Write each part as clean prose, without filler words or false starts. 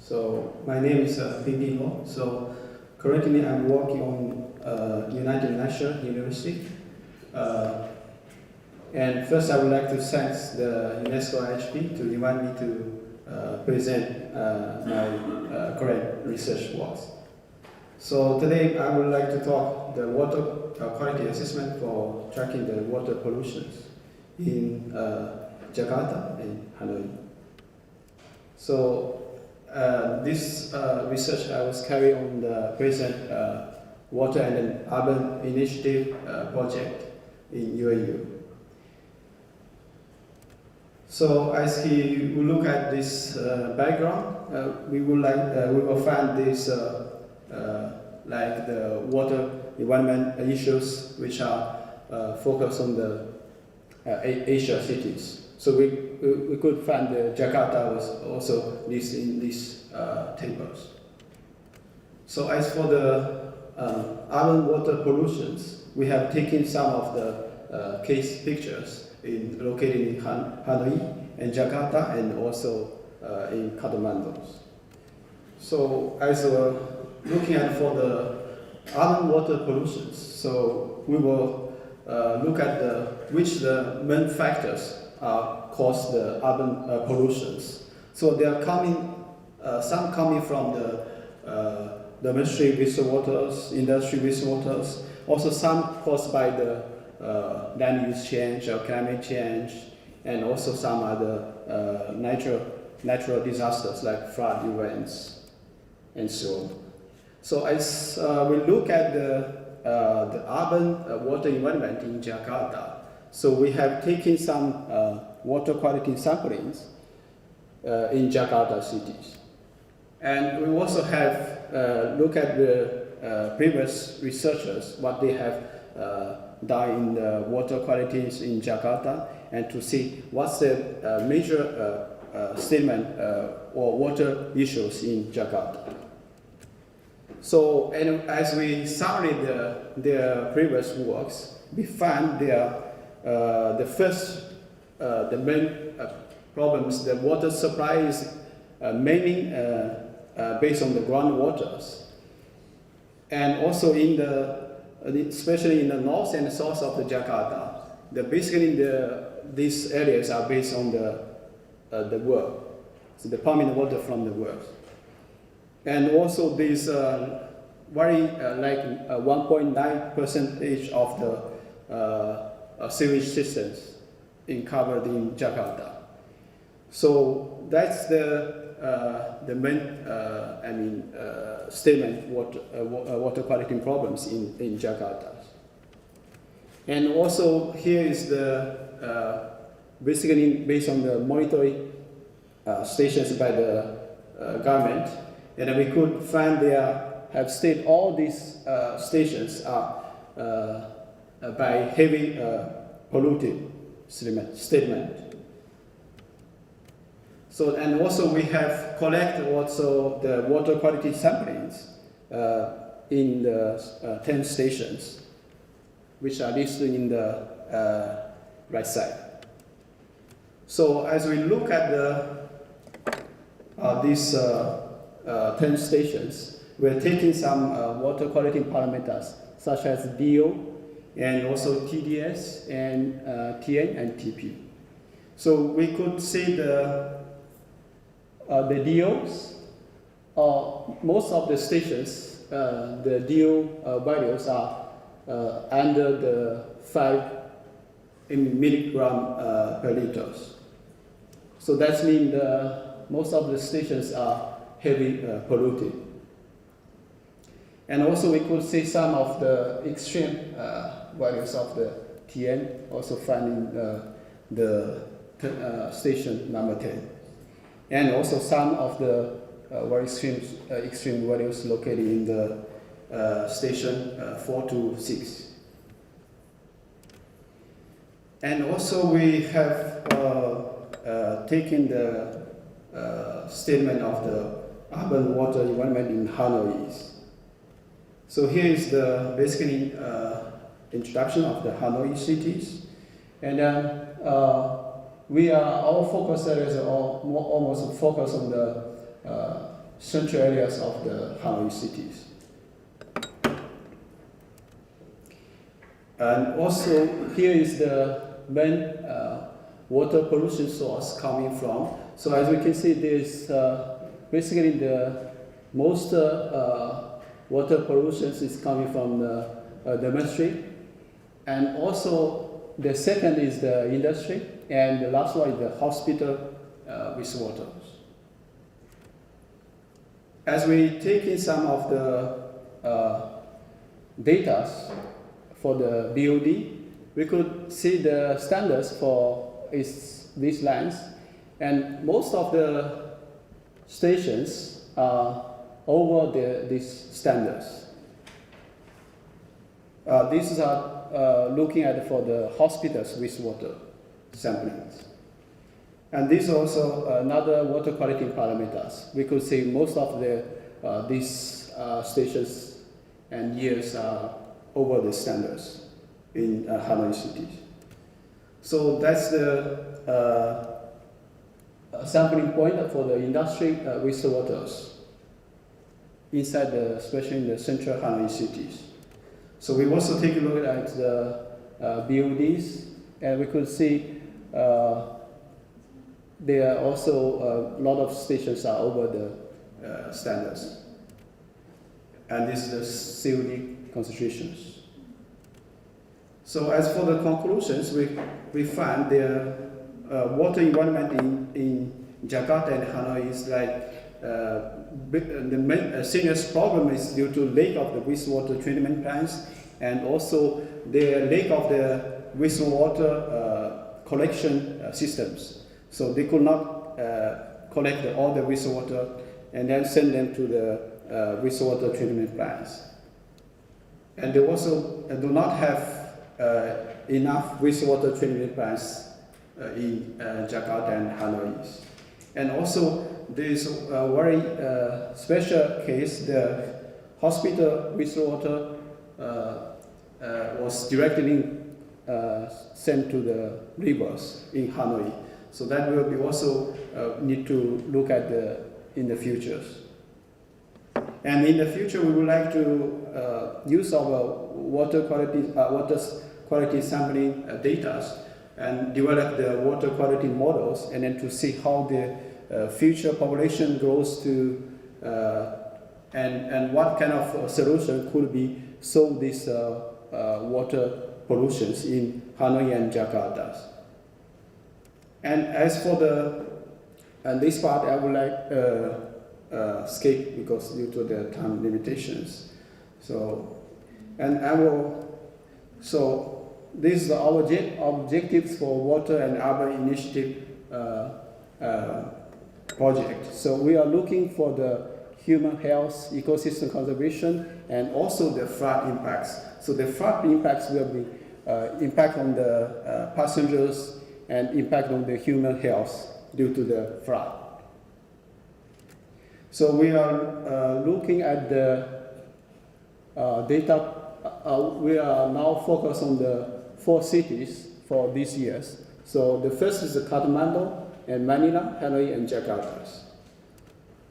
So my name is Pingping Luo. So currently I'm working on United National University. And first I would like to thank the UNESCO IHP to invite me to present my current research work. So today I would like to talk the water quality assessment for tracking the water pollution in Jakarta and Hanoi. So this research I was carrying on the present Water and Urban Initiative project in UAU. So as we look at this background, we will find this like the water environment issues which are focused on the Asia cities. So we could find that Jakarta was also listed in these tables. So as for the urban water pollutions, we have taken some of the case pictures located in Hanoi and Jakarta and also in Kathmandu. So as we're looking at for the urban water pollutions, so we will look at which the main factors cause the urban pollutions. So they are coming, some coming from the domestic wastewater, industry wastewaters, also some caused by the land use change or climate change, and also some other natural disasters like flood events and so on. So as we look at the urban water environment in Jakarta, so we have taken some water quality samplings in Jakarta cities. And we also have looked at the previous researchers, what they have done in the water qualities in Jakarta, and to see what's the major statement or water issues in Jakarta. So, and as we studied their previous works, we found the main problems, the water supply is mainly based on the groundwaters, and also especially in the north and south of the Jakarta, these areas are based on the well, so the pumping water from the wells. And also these very like 1.9% of the sewage systems covered in Jakarta. So that's the main statement water quality problems in Jakarta. And also here is the basically based on the monitoring stations by the government. And we could find have stated all these stations are by heavy polluted statement. So, and also we have collected also the water quality samplings in the 10 stations, which are listed in the right side. So as we look at these 10 stations, we're taking some water quality parameters such as DO and also TDS and TN and TP. So we could see the DOs. Most of the stations, the DO values are under the 5 milligram per liters. So that means most of the stations are heavy polluted. And also we could see some of the extreme values of the TN, also found in the station number 10. And also some of the very extreme values located in the station 4 to 6. And also we have taken the statement of the urban water environment in Hanoi. So here is the basically introduction of the Hanoi cities, and then our focus areas are almost focused on the central areas of the Hanoi cities. And also here is the main water pollution source coming from. So as we can see, there's basically the most water pollution is coming from the domestic, and also the second is the industry, and the last one is the hospital wastewater. As we take in some of the data for the BOD, we could see the standards for these lines, and most of the stations are over these standards. These are looking at for the hospitals wastewater samplings. And these are also another water quality parameters. We could see most of these stations and years are over the standards in Hanoi cities. So that's the sampling point for the industry wastewaters inside especially in the central Hanoi cities. So we also take a look at the BODs, and we could see there are also a lot of stations are over the standards. And this is the COD concentrations. So as for the conclusions, we find the water environment in Jakarta and Hanoi is like the main serious problem is due to lack of the wastewater treatment plants, and also the lack of the wastewater collection systems. So they could not collect all the wastewater and then send them to the wastewater treatment plants. And they also do not have enough wastewater treatment plants in Jakarta and Hanoi. And also there is a very special case. The hospital wastewater was directly sent to the rivers in Hanoi. So that will be also need to look at in the futures. And in the future, we would like to use our water quality sampling data and develop the water quality models, and then to see how the future population grows to and what kind of solution could be solve these water pollutions in Hanoi and Jakarta. And as for this part, I would like skip because due to the time limitations. So, and I will. So, these are our objectives for water and urban initiative project. So we are looking for the human health, ecosystem conservation, and also the flood impacts. So the flood impacts will be impact on the passengers and impact on the human health due to the flood. So we are looking at the data. We are now focused on the 4 cities for these years. So the first is the Kathmandu and Manila, Hanoi, and Jakarta.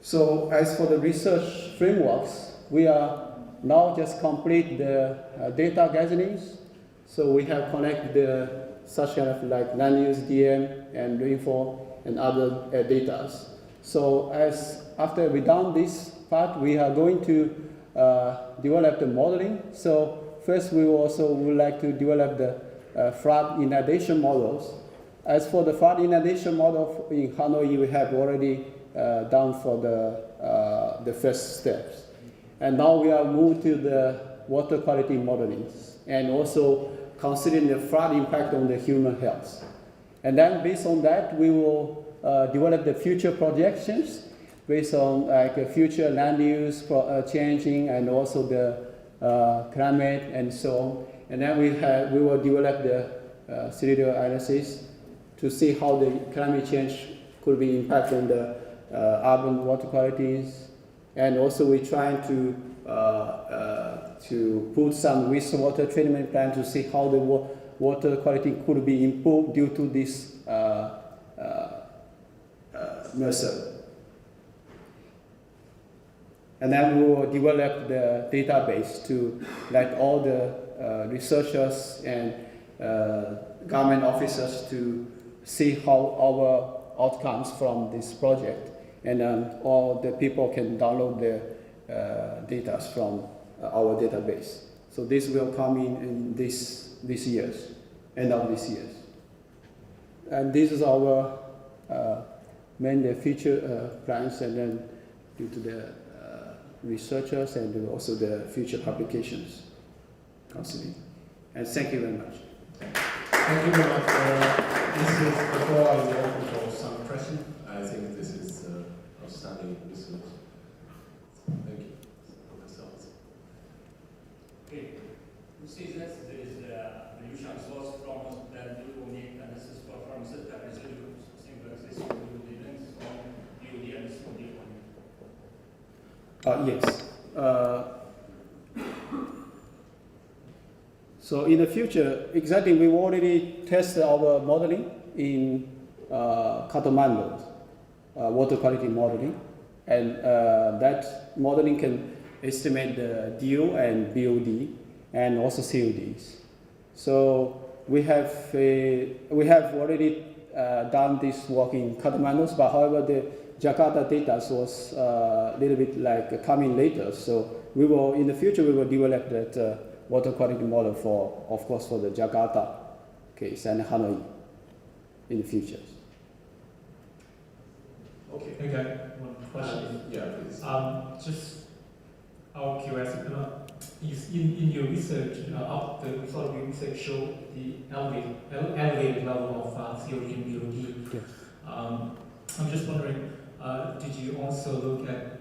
So as for the research frameworks, we are now just complete the data gatherings. So we have connected the such kind of like land use, DM, and rainfall, and other data. So after we done this part, we are going to develop the modeling. So first, we also would like to develop the flood inundation models. As for the flood inundation model in Hanoi, we have already done for the first steps. And now we are moved to the water quality modeling, and also considering the flood impact on the human health. And then based on that, we will develop the future projections based on like a future land use changing, and also the climate and so on. And then we will develop the scenario analysis to see how the climate change could be impact on the urban water qualities. And also we're trying to put some wastewater treatment plant to see how the water quality could be improved due to this measure. And then we will develop the database to let all the researchers and government officers to see how our outcomes from this project, and then all the people can download the data from our database. So this will come in this year's, end of this year. And this is our main future plans, and then due to the researchers and also the future publications constantly. And thank you very much. Thank you very much. This is before I will open for some questions. I think this is outstanding research. Thank you. Okay. You say that there is the usual source from that you will need analysis for pharmaceutical residues, things like this, you will need from BOD and COD. Yes. So in the future, exactly, we've already tested our modeling in Kathmandu, water quality modeling, and that modeling can estimate the DO and BOD and also CODs. So we have already done this work in Kathmandu, but however the Jakarta data was a little bit like coming later. So we will, in the future, we will develop that water quality model for, of course, for the Jakarta case and Hanoi in the future. Okay. Okay, one question. Yeah, please. Just out of curiosity, in your research, the result of your research showed the elevated level of COD and BOD. Yes. I'm just wondering, did you also look at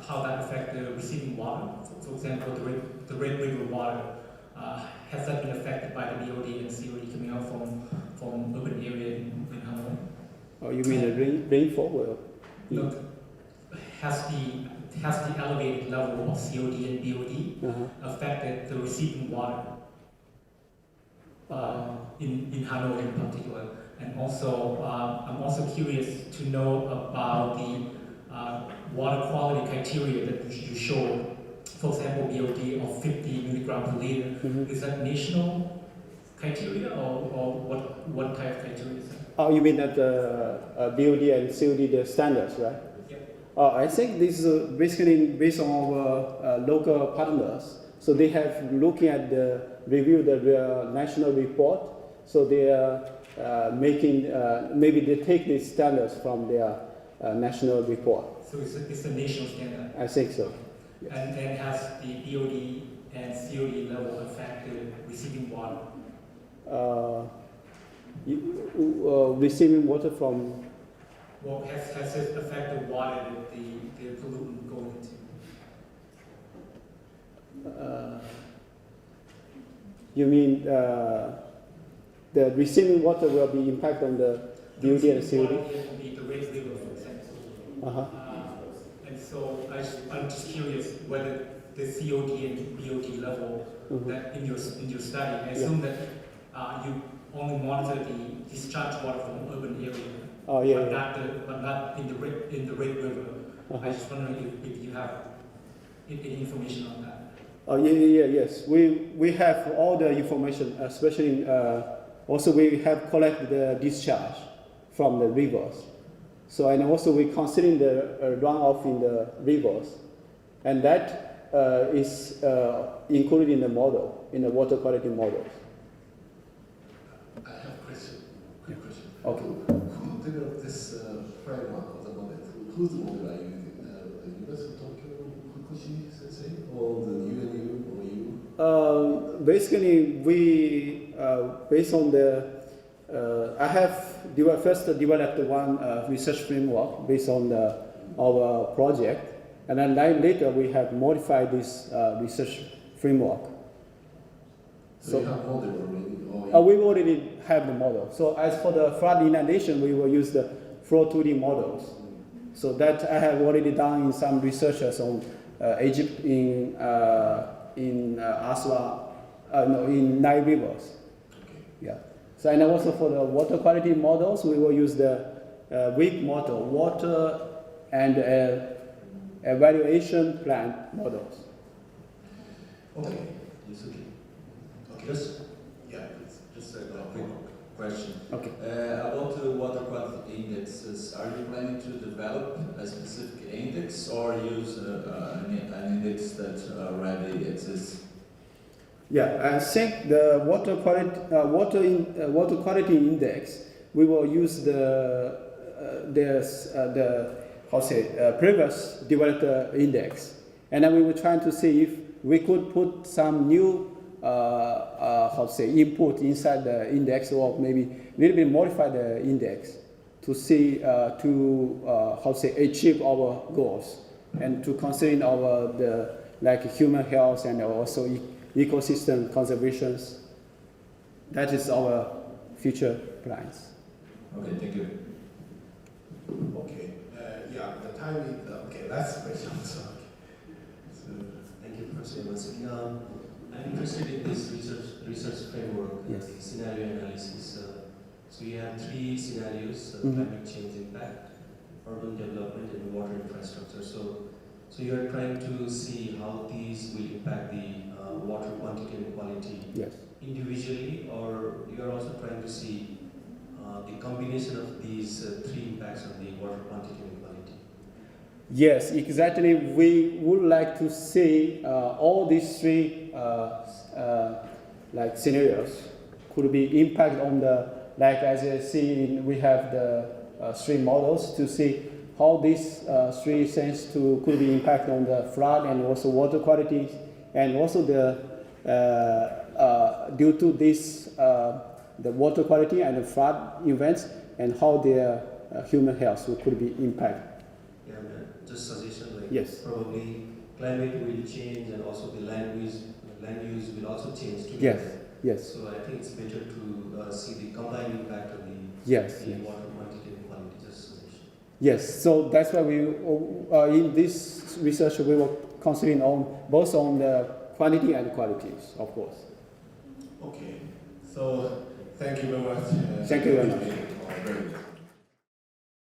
how that affects the receiving water? For example, the Red River water, has that been affected by the BOD and COD coming out from urban area in Hanoi? Oh, you mean the rainfall? Well, Look, has the elevated level of COD and BOD affected the receiving water in Hanoi in particular? And also, I'm also curious to know about the water quality criteria that you showed. For example, BOD of 50 milligram per liter. Is that national criteria, or what type of criteria is that? Oh, you mean that BOD and COD, the standards, right? Yep. I think this is basically based on our local partners. So they have looking at review the national report. So they are making, maybe they take these standards from their national report. So it's a national standard. I think so. Yes. And then has the BOD and COD level affected receiving water? Receiving water from. Well, has it affected water that the pollutant going into? You mean the receiving water will be impact on the BOD and COD? Water will be the Red River, for example. And so I'm just curious whether the COD and BOD level that in your study, I assume that you only monitor the discharge water from urban area, but not in the Red River. I just wondering if you have any information on that. Oh yes. We have all the information, especially also we have collected the discharge from the rivers. So and also we consider the runoff in the rivers, and that is included in the model, in the water quality models. I have a question. Quick question. Okay. Who developed this framework of the model? Who's the model are you using? The University of Tokyo, Fukushi Sensei, or the UNU or you? Basically, we based on the. I have first developed one research framework based on our project, and then later we have modified this research framework. So you have model already? We already have the model. So as for the flood inundation, we will use the flow 2D models. So that I have already done in some researchers on Egypt in Aswan, in Nile rivers. Okay. Yeah. So and also for the water quality models, we will use the WIG model, water and evaluation plan models. Okay. Yes, okay. Okay. Just, Yeah, please. just a quick question. Okay. About the water quality indexes, are you planning to develop a specific index or use an index that already exists? Yeah, I think the water quality index, we will use the previous developed index, and then we were trying to see if we could put some new input inside the index, or maybe a little bit modify the index to see achieve our goals and to consider our human health and also ecosystem conservations. That is our future plans. Okay, thank you. Okay. Yeah, the time is okay. Last question. So, Thank you, Professor Masaki. I'm interested in this research framework, Yes. the scenario analysis. So you have three scenarios: climate change impact, urban development, and water infrastructure. So you are trying to see how these will impact the water quantity and quality Yes. individually, or you are also trying to see the combination of these three impacts on the water quantity and quality. Yes, exactly. We would like to see all these three scenarios could be impact on as you see, we have the three models to see how these three things could be impact on the flood and also water quality, and also due to this the water quality and the flood events, and how their human health could be impacted. Yeah, just suggestion, Yes. probably climate will change and also the land use will also change together. Yes. Yes. So I think it's better to see the combined impact of the Yes. the water quantity and quality. Just suggestion. Yes. So that's why we in this research we were considering both on the quantity and qualities, of course. okay. So, thank you very much. Thank you very much. Very good.